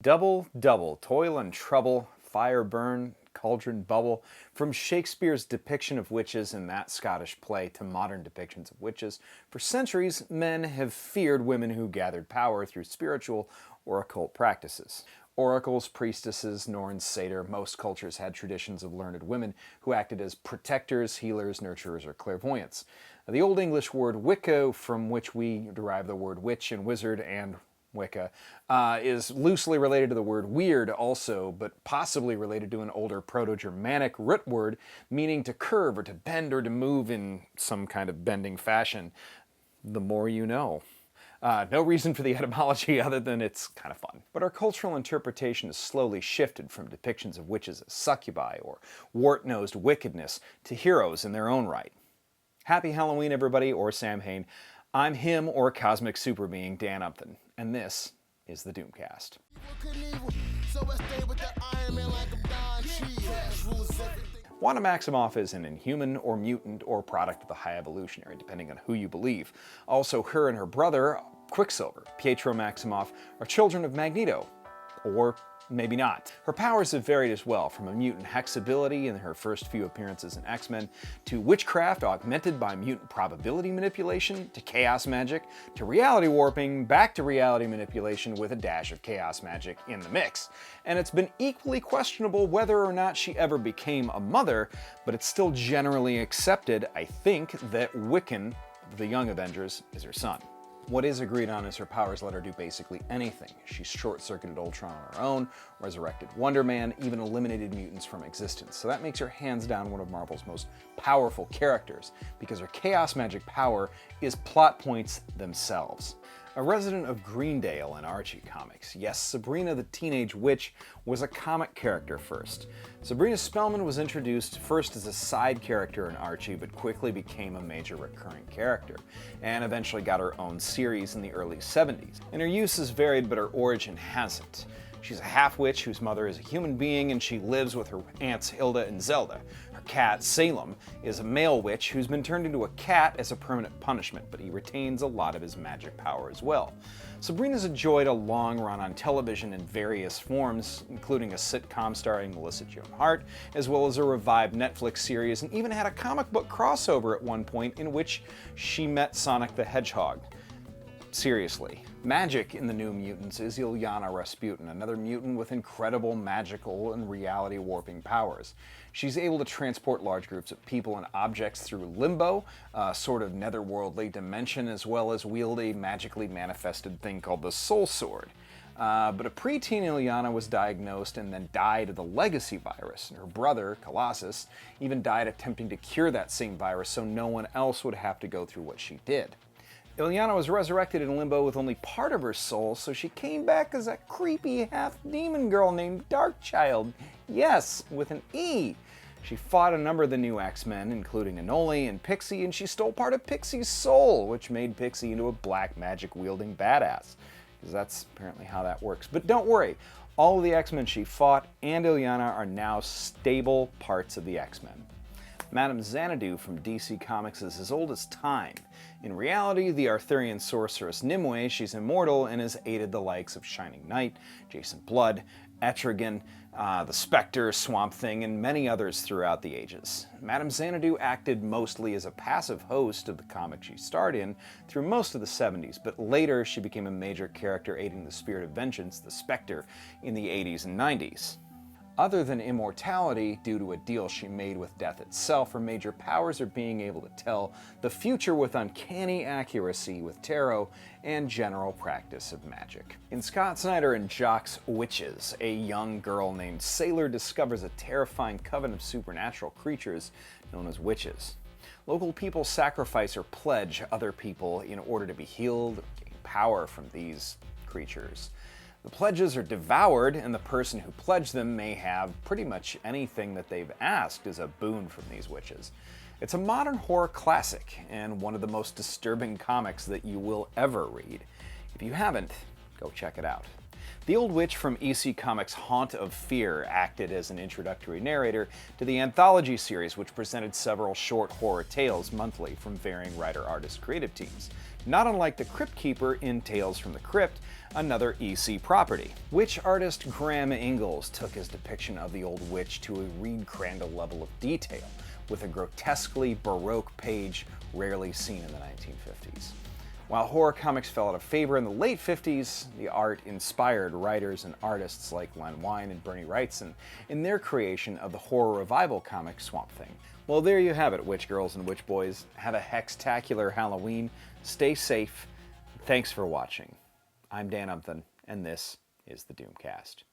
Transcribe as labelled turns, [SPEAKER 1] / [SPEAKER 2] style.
[SPEAKER 1] Double, double, toil and trouble, fire burn, cauldron bubble. From Shakespeare's depiction of witches in that Scottish play to modern depictions of witches, for centuries men have feared women who gathered power through spiritual or occult practices. Oracles, priestesses, Norn, satyr, most cultures had traditions of learned women who acted as protectors, healers, nurturers, or clairvoyants. The Old English word Wicca, from which we derive the word witch and wizard and Wicca, is loosely related to the word weird also, but possibly related to an older Proto-Germanic root word meaning to curve or to bend or to move in some kind of bending fashion. The more you know. No reason for the etymology other than it's kind of fun. But our cultural interpretation has slowly shifted from depictions of witches as succubi or wart-nosed wickedness to heroes in their own right. Happy Halloween, everybody, or Sam Hain. I'm him or cosmic super being Dan Upton, and this is the Doomcast. Wanda Maximoff is an inhuman or mutant or product of the High Evolutionary, depending on who you believe. Also, her and her brother, Quicksilver, Pietro Maximoff, are children of Magneto. Or maybe not. Her powers have varied as well, from a mutant hex ability in her first few appearances in X-Men, to witchcraft augmented by mutant probability manipulation, to chaos magic, to reality warping, back to reality manipulation with a dash of chaos magic in the mix. And it's been equally questionable whether or not she ever became a mother, but it's still generally accepted, I think, that Wiccan, the Young Avengers, is her son. What is agreed on is her powers let her do basically anything. She short-circuited Ultron on her own, resurrected Wonder Man, even eliminated mutants from existence. So that makes her hands down one of Marvel's most powerful characters, because her chaos magic power is plot points themselves. A resident of Greendale in Archie comics, yes, Sabrina the Teenage Witch was a comic character first. Sabrina Spellman was introduced first as a side character in Archie, but quickly became a major recurring character, and eventually got her own series in the early 70s. And her use has varied, but her origin hasn't. She's a half-witch whose mother is a human being, and she lives with her aunts Hilda and Zelda. Her cat, Salem, is a male witch who's been turned into a cat as a permanent punishment, but he retains a lot of his magic power as well. Sabrina's enjoyed a long run on television in various forms, including a sitcom starring Melissa Joan Hart, as well as a revived Netflix series, and even had a comic book crossover at one point in which she met Sonic the Hedgehog. Seriously. Magic in the New Mutants is Illyana Rasputin, another mutant with incredible magical and reality warping powers. She's able to transport large groups of people and objects through limbo, a sort of netherworldly dimension, as well as wield a magically manifested thing called the Soul Sword. But a preteen Illyana was diagnosed and then died of the legacy virus, and her brother, Colossus, even died attempting to cure that same virus so no one else would have to go through what she did. Illyana was resurrected in limbo with only part of her soul, so she came back as a creepy half-demon girl named Darkchild. Yes, with an E. She fought a number of the new X-Men, including Anole and Pixie, and she stole part of Pixie's soul, which made Pixie into a black magic-wielding badass. Because that's apparently how that works. But don't worry, all of the X-Men she fought and Illyana are now stable parts of the X-Men. Madame Xanadu from DC Comics is as old as time. In reality, the Arthurian sorceress Nimue, she's immortal and has aided the likes of Shining Knight, Jason Blood, Etrigan, the Spectre, Swamp Thing, and many others throughout the ages. Madame Xanadu acted mostly as a passive host of the comic she starred in through most of the 70s, but later she became a major character aiding the Spirit of Vengeance, the Spectre, in the 80s and 90s. Other than immortality, due to a deal she made with death itself, her major powers are being able to tell the future with uncanny accuracy with tarot and general practice of magic. In Scott Snyder and Jock's Wytches, a young girl named Sailor discovers a terrifying coven of supernatural creatures known as witches. Local people sacrifice or pledge other people in order to be healed or gain power from these creatures. The pledges are devoured, and the person who pledged them may have pretty much anything that they've asked as a boon from these witches. It's a modern horror classic, and one of the most disturbing comics that you will ever read. If you haven't, go check it out. The old witch from EC Comics' Haunt of Fear acted as an introductory narrator to the anthology series, which presented several short horror tales monthly from varying writer-artist creative teams. not unlike the Crypt Keeper in Tales from the Crypt, another EC property. Witch artist Graham Ingalls took his depiction of the old witch to a Reed Crandall level of detail, with a grotesquely Baroque page rarely seen in the 1950s. While horror comics fell out of favor in the late 50s, the art inspired writers and artists like Len Wein and Bernie Wrightson in their creation of the horror revival comic Swamp Thing. Well, there you have it, witch girls and witch boys. Have a hextacular Halloween. Stay safe. Thanks for watching. I'm Dan Umpton, and this is the Doomcast.